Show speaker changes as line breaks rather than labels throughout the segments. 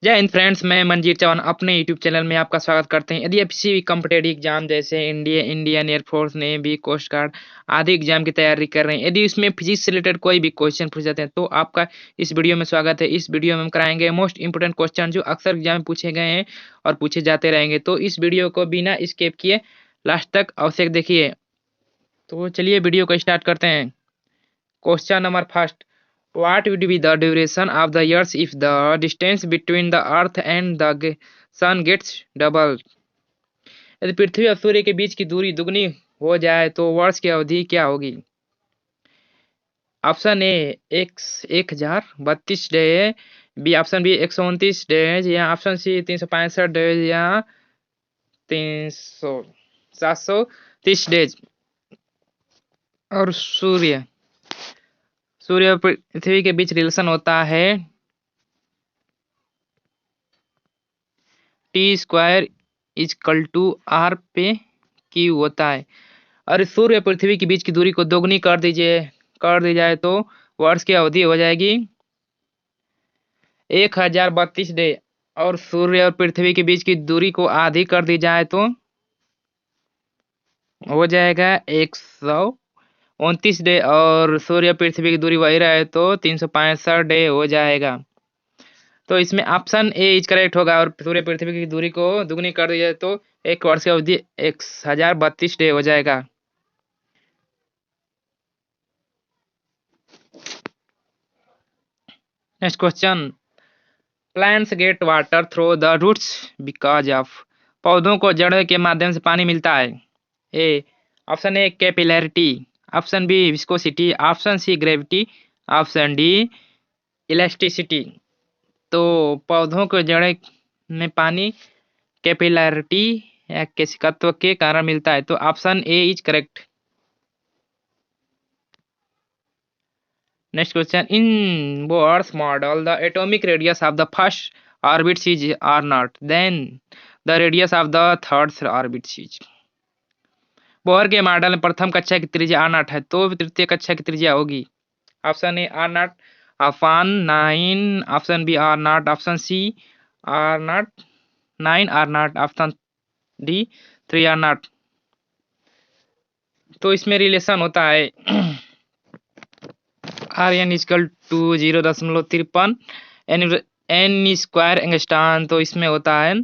जय हिंद फ्रेंड्स, मैं मनजीत चौहान अपने यूट्यूब चैनल में आपका स्वागत करते हैं। यदि आप किसी भी कॉम्पिटेटिव एग्जाम जैसे Indian air force, navy, coast guard आदि एग्जाम की तैयारी कर रहे हैं, यदि उसमें फिजिक्स से रिलेटेड कोई भी क्वेश्चन पूछ जाते हैं तो आपका इस वीडियो में स्वागत है। इस वीडियो में हम कराएंगे मोस्ट इंपोर्टेंट क्वेश्चन जो अक्सर एग्जाम में पूछे गए हैं और पूछे जाते रहेंगे। तो इस वीडियो को बिना स्किप किए लास्ट तक अवश्य देखिए। तो चलिए वीडियो को स्टार्ट करते हैं। Question number first, what would be the duration of the years if the distance between the earth and the sun gets doubled? यदि पृथ्वी और सूर्य के बीच की दूरी दुगनी हो जाए तो वर्ष की अवधि क्या होगी? Option A 1032 day, B option B 129 days, या ऑप्शन सी 365 डेज, या 300 730 डेज। और सूर्य सूर्य और पृथ्वी के बीच रिलेशन होता है T² = R पे Q होता है। और सूर्य पृथ्वी के बीच की दूरी को दोगुनी कर दी जाए तो वर्ष की अवधि हो जाएगी 1032 डे। और सूर्य और पृथ्वी के बीच की दूरी को आधी कर दी जाए तो हो जाएगा 129 डे। और सूर्य पृथ्वी की दूरी वही रहे तो 365 डे हो जाएगा। तो इसमें ऑप्शन ए इज करेक्ट होगा। और सूर्य पृथ्वी की दूरी को दुगनी कर दी जाए तो एक वर्ष की अवधि 1032 डे हो जाएगा। Next question, plants get water through the roots because of. पौधों को जड़ के माध्यम से पानी मिलता है। A option A capillarity, option B viscosity, option C gravity, option D elasticity. तो पौधों को जड़ में पानी कैपिलैरिटी या केशिकत्व के कारण मिलता है। तो option A is correct. Next question, in Bohr's model the atomic radius of the first orbit is R nought, then the radius of the third orbit is. Bohr के मॉडल में प्रथम कक्षा की त्रिज्या आर नॉट है तो तृतीय कक्षा की त्रिज्या होगी option A R nought upon 9, option B R nought, option C R nought 9 R nought, option D 3 R nought. तो इसमें रिलेशन होता है R N equal to 0.53 N square angstrom. तो इसमें होता है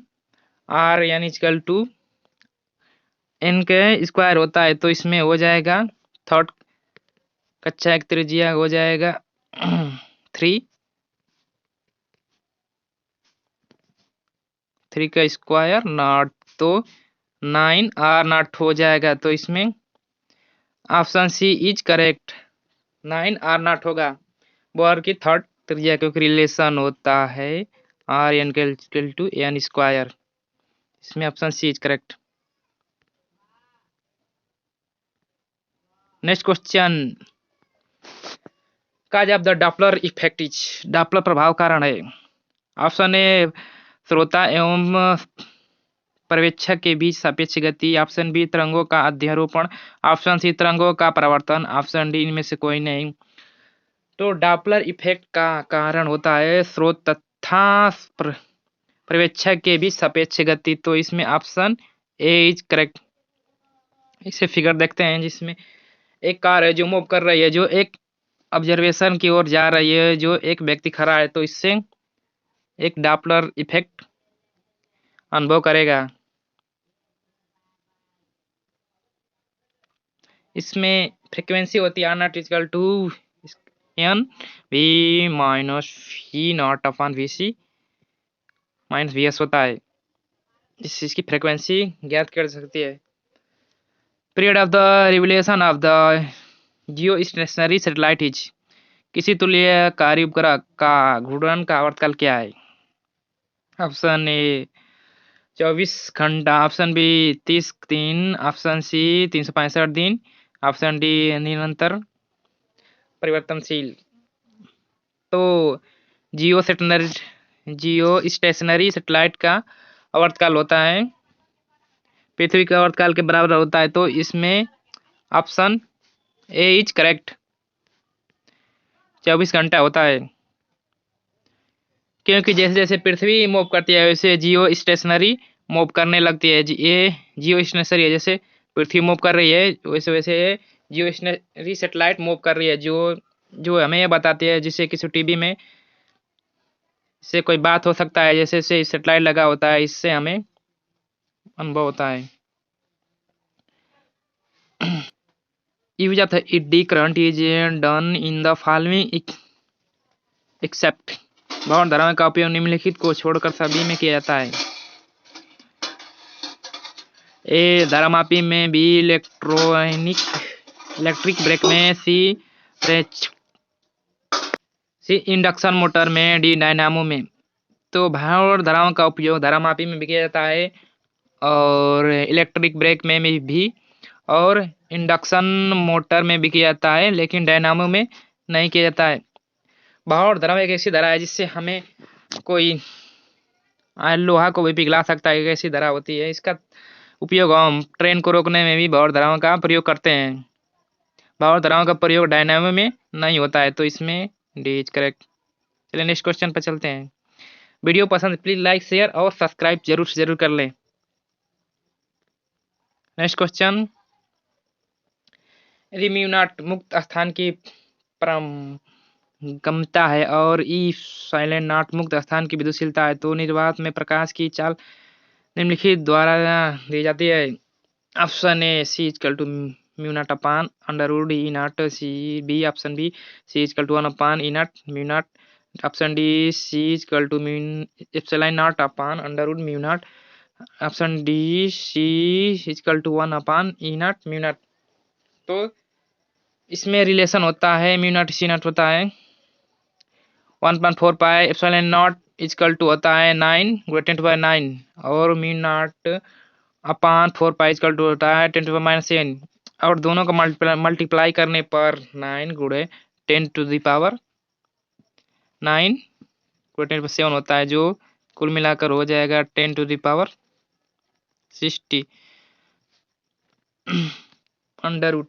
R N equal to N के square होता है। तो इसमें हो जाएगा थर्ड कक्षा की त्रिज्या हो जाएगा 3 का स्क्वायर नॉट, तो 9 आर नॉट हो जाएगा। तो इसमें option C is correct, 9 R nought होगा। बोहर की थर्ड त्रिज्या क्योंकि रिलेशन होता है आर एन के टू एन स्क्वायर। इसमें option C is correct. Next question, cause of the Doppler effect is. Doppler प्रभाव कारण है। ऑप्शन ए श्रोता एवं पर्यवेक्षक के बीच सापेक्ष गति, ऑप्शन बी तरंगों का अध्यारोपण, ऑप्शन सी तरंगों का परावर्तन, ऑप्शन डी इनमें से कोई नहीं। तो डॉपलर इफेक्ट का कारण होता है स्रोत तथा पर्यवेक्षक के बीच सापेक्ष गति। तो इसमें ऑप्शन ए इज करेक्ट। इसे फिगर देखते हैं जिसमें एक कार है जो मूव कर रही है, जो एक ऑब्जर्वेशन की ओर जा रही है, जो एक व्यक्ति खड़ा है, तो इससे एक डॉपलर इफेक्ट अनुभव करेगा। इसमें फ्रीक्वेंसी होती है R nought equal to N V minus V nought upon V C minus V S होता है। इस चीज की फ्रीक्वेंसी ज्ञात कर सकती है। Period of the revolution of the Jio stationery satellite is. किसी तुल्यकारी उपग्रह का घूर्णन का आवर्तकाल क्या है? ऑप्शन ए 24 घंटा, ऑप्शन बी 30 दिन, ऑप्शन सी 365 दिन, ऑप्शन डी निरंतर परिवर्तनशील। तो जियो स्टेशनरी सैटेलाइट का आवर्तकाल होता है पृथ्वी के आवर्तकाल के बराबर होता है। तो इसमें ऑप्शन ए इज करेक्ट, 24 घंटा होता है। क्योंकि जैसे जैसे पृथ्वी मूव करती है वैसे जियो स्टेशनरी मूव करने लगती है। ये जियो स्टेशनरी है, जैसे पृथ्वी मूव कर रही है वैसे वैसे ये जियो स्टेशनरी सेटेलाइट मूव कर रही है, जो जो हमें ये बताती है, जिससे किसी टीवी में से कोई बात हो सकता है, जैसे जैसे सेटेलाइट लगा होता है, इससे हमें अनुभव होता है। Use of the eddy current is done in the following except. भवन धाराओं का उपयोग निम्नलिखित को छोड़कर सभी में किया जाता है। ए धारामापी में, बी इलेक्ट्रिक ब्रेक में, सी इंडक्शन मोटर में, डी डायनामो में। तो भार और धाराओं का उपयोग धारामापी में भी किया जाता है और इलेक्ट्रिक ब्रेक में भी और इंडक्शन मोटर में भी किया जाता है, लेकिन डायनामो में नहीं किया जाता है। भार और धारा एक ऐसी धारा है जिससे हमें कोई लोहा को भी पिघला सकता है, एक ऐसी धारा होती है। इसका उपयोग हम ट्रेन को रोकने में भी भार धाराओं का प्रयोग करते हैं। भार धाराओं का प्रयोग डायनामो में नहीं होता है, तो इसमें डी इज करेक्ट। चलिए नेक्स्ट क्वेश्चन पर चलते हैं। वीडियो पसंद प्लीज लाइक शेयर और सब्सक्राइब जरूर से जरूर कर लें। नेक्स्ट क्वेश्चन, यदि म्यू नॉट मुक्त स्थान की परमगमता है और ई साइलेंट नॉट मुक्त स्थान की विद्युतशीलता है, तो निर्वात में प्रकाश की चाल निम्नलिखित द्वारा दी जाती है। Option A C equal to mu naught upon under root E naught C B. Option B C equal to 1 upon E naught mu naught. Option D C equal to mu epsilon naught upon under root mu naught. Option D C equal to 1 upon E naught mu naught. तो इसमें relation होता है, mu naught C not होता है 1.4 pi epsilon naught equal to होता है 9 गुणे 10⁻⁹ और mu naught upon 4 pi equal to होता है 10⁻⁷ और दोनों का मल्टीप्लाई करने पर 9 गुणे 10⁻⁹ 9 गुणे 10⁻7 होता है, जो कुल मिलाकर हो जाएगा 10⁻60 अंडर रूट,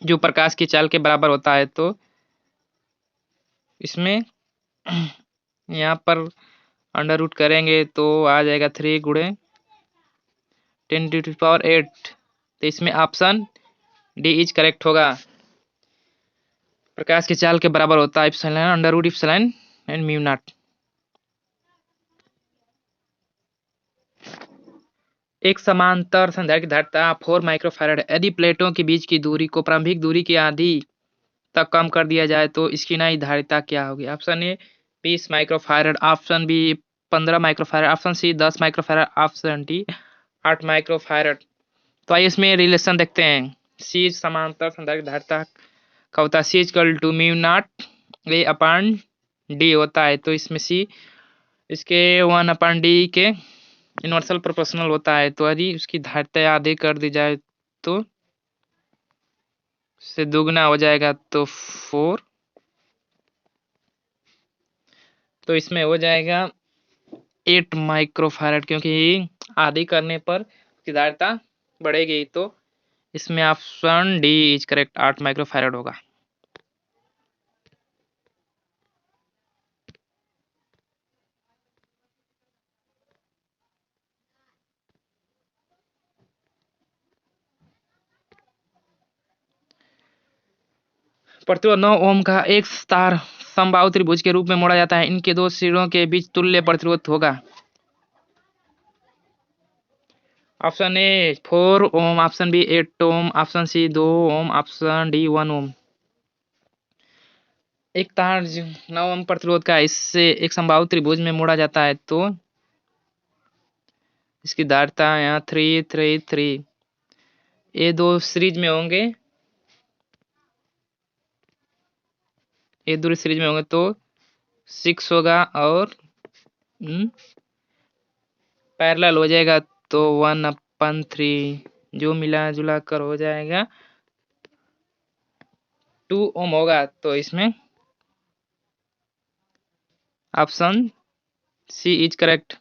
जो प्रकाश की चाल के बराबर होता है। तो इसमें यहाँ पर अंडर रूट करेंगे तो आ जाएगा 3 गुणे 10⁸ तो इसमें ऑप्शन डी इज करेक्ट होगा। प्रकाश की चाल के बराबर होता है epsilon under root epsilon and mu naught. एक समांतर संधारित्र की धारिता 4 माइक्रोफैराड है। यदि प्लेटों के बीच की दूरी को प्रारंभिक दूरी की आधी तक कम कर दिया जाए तो इसकी नई धारिता क्या होगी। Option A 20 microfarad. Option B 15 microfarad. Option C 10 microfarad. Option D 8 microfarad. तो आइए इसमें रिलेशन देखते हैं। सी समांतर संधारित्र धारिता का होता है C equal to mu nought A upon D होता है, तो इसमें सी इसके 1 अपान डी के इनवर्सल प्रोपोर्शनल होता है। तो यदि उसकी धारिता आधे कर दी जाए तो से दुगना हो जाएगा तो 4, तो इसमें हो जाएगा 8 माइक्रोफैराड, क्योंकि आधी करने पर उसकी धारिता बढ़ेगी। तो इसमें option D is correct, 8 microfarad होगा। प्रतिरोध 9 ओम का एक तार समबाहु त्रिभुज के रूप में मोड़ा जाता है। इनके दो सिरों के बीच तुल्य प्रतिरोध होगा। Option A 4 ohm. Option B 8 ohm. Option C 2 ohm. Option D 1 ohm. एक तार 9 ओम प्रतिरोध का इससे एक समबाहु त्रिभुज में मोड़ा जाता है, तो इसकी धारिता यहाँ 333 ये दो सीरीज में होंगे, ये दूरी सीरीज में होंगे तो 6 होगा और पैरेलल हो जाएगा तो 1/3, जो मिला जुला कर हो जाएगा 2 ओम होगा। तो इसमें option C is correct.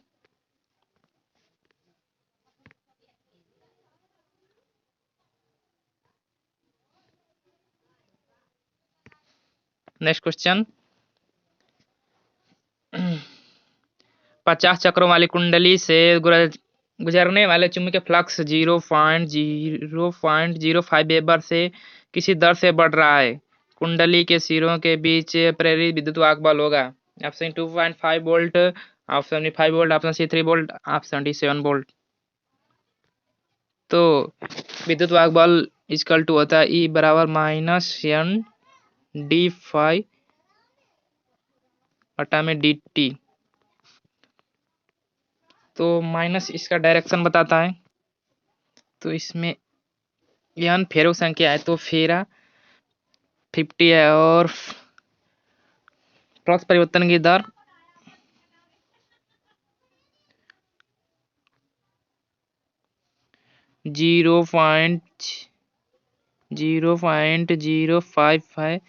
Next question, 50 चक्रों वाली कुंडली से गुजरने वाले चुंबकीय फ्लक्स 0.005 वेबर से किसी दर से बढ़ रहा है। कुंडली के सिरों के बीच प्रेरित विद्युत वाहक बल होगा। Option 2.5 volt, option B 5 volt, option C 3 volt, option D 7 volt. तो विद्युत वाहक बल इक्वल टू होता है ई बराबर माइनस एन डी फाइव बटा में डी टी। तो माइनस इसका डायरेक्शन बताता है। तो इसमें यन फेरो संख्या है, तो फेरा 50 है और फ्लक्स परिवर्तन की दर 0.005 है।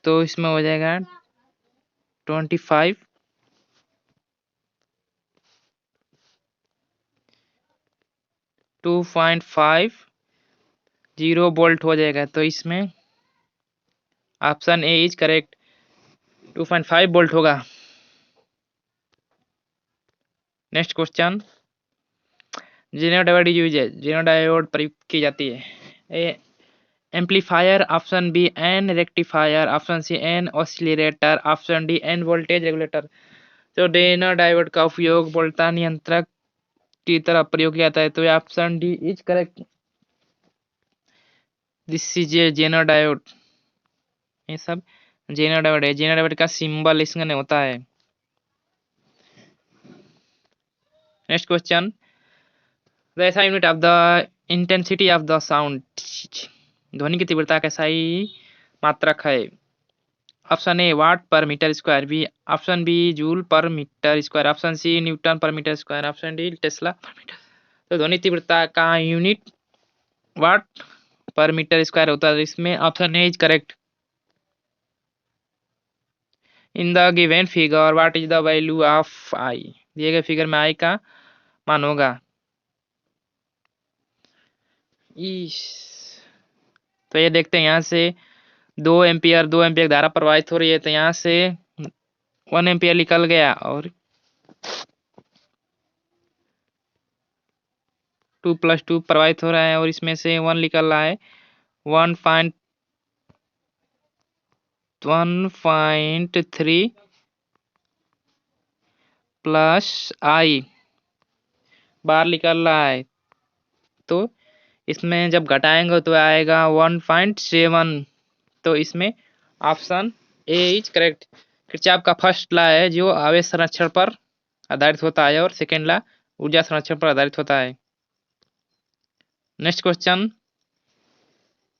तो इसमें हो जाएगा 25 2.50 वोल्ट हो जाएगा। तो इसमें option A is correct, 2.5 volt होगा। Next question, zener diode use है, जेनो डायोड प्रयुक्त की जाती है। A amplifier, option B an rectifier, option C an oscillator, option D an voltage regulator. तो जेनो डायोड का उपयोग वोल्टा नियंत्रक की तरह प्रयोग किया जाता है। तो option D is correct, this is a जेनो डायोड। ये सब जेनो डायोड है। जेनो डायोड का सिंबल इसमें होता है। Next question, the SI unit of the intensity of the sound, ध्वनि की तीव्रता का सही मात्रक है। Option A watt per metre square, B option B joule per metre square, option C newton per metre square, option D tesla per metre. तो ध्वनि तीव्रता का unit watt per metre square होता है। इसमें option A is correct. In the given figure what is the value of I, दिए गए figure में आई का मान होगा। तो ये देखते हैं, यहाँ से 2 एम्पियर धारा प्रवाहित हो रही है। तो यहाँ से 1 एम्पियर निकल गया और 2+2 प्रवाहित हो रहा है और इसमें से 1 निकल रहा है। 1.3 प्लस आई बाहर निकल रहा है। तो इसमें जब घटाएंगे तो आएगा 1.7। तो इसमें option A is correct. Kirchhoff का फर्स्ट लॉ है जो आवेश संरक्षण पर आधारित होता है और सेकेंड लॉ ऊर्जा संरक्षण पर आधारित होता है। नेक्स्ट क्वेश्चन,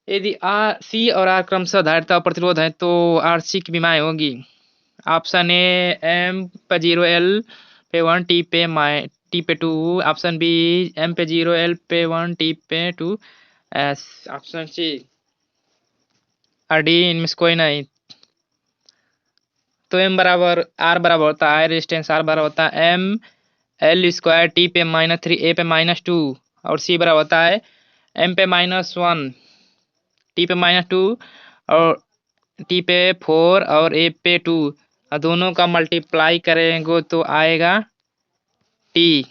यदि आर सी और आर क्रमशः धारिता और प्रतिरोध है तो आर सी की विमाएँ होगी। ऑप्शन ए एम पे 0 एल पे 1 टी पे 2, ऑप्शन बी एम पे 0 एल पे 1 टी पे 2, ऑप्शन सी और डी इनमें से कोई नहीं। तो एम बराबर आर बराबर होता है, रेजिस्टेंस आर बराबर होता है एम एल स्क्वायर टी पे -3 ए पे -2 और सी बराबर होता है एम पे -1 टी पे -2 और टी पे 4 और ए पे 2 और दोनों का मल्टीप्लाई करेंगे तो आएगा टी।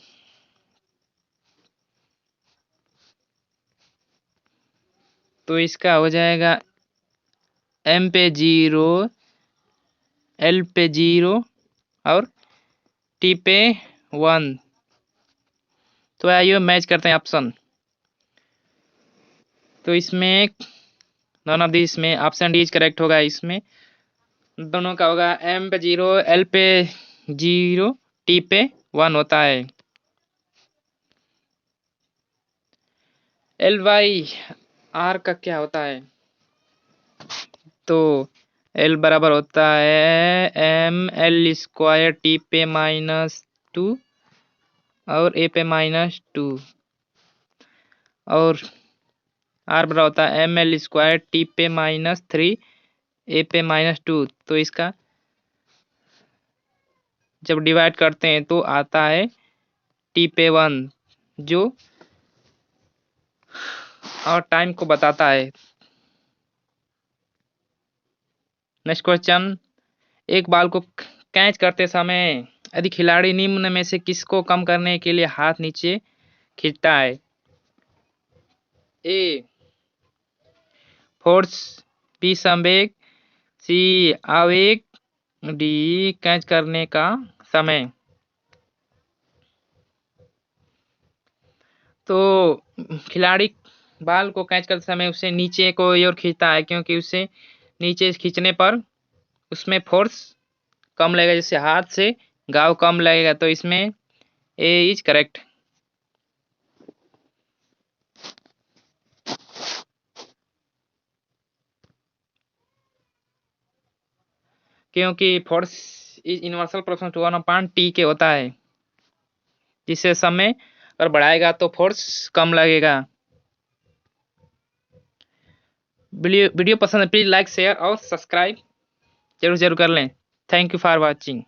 तो इसका हो जाएगा एम पे 0 एल पे 0 और टी पे 1। तो आइए मैच करते हैं ऑप्शन। तो इसमें नॉन ऑफ दिस में ऑप्शन डी इज करेक्ट होगा। इसमें दोनों का होगा एम पे 0 एल पे 0 टी पे 1 होता है। एल बाई आर का क्या होता है? तो एल बराबर होता है एम एल स्क्वायर टी पे -2 और ए पे -2 और आर बराबर होता है एम एल स्क्वायर टी पे -3 ए पे -2। तो इसका जब डिवाइड करते हैं तो आता है टी पे 1 जो और टाइम को बताता है। नेक्स्ट क्वेश्चन, एक बाल को कैच करते समय यदि खिलाड़ी निम्न में से किसको कम करने के लिए हाथ नीचे खींचता है? ए फोर्स, बी संवेग, सी आवेग, डी कैच करने का समय। तो खिलाड़ी बाल को कैच करते समय उसे नीचे को ओर खींचता है, क्योंकि उसे नीचे खींचने पर उसमें फोर्स कम लगेगा, जैसे हाथ से घाव कम लगेगा। तो इसमें ए इज करेक्ट, क्योंकि force is universal proportional to 1/t के होता है, जिससे समय अगर बढ़ाएगा तो फोर्स कम लगेगा। वीडियो पसंद है प्लीज लाइक शेयर और सब्सक्राइब जरूर कर लें। Thank you for watching.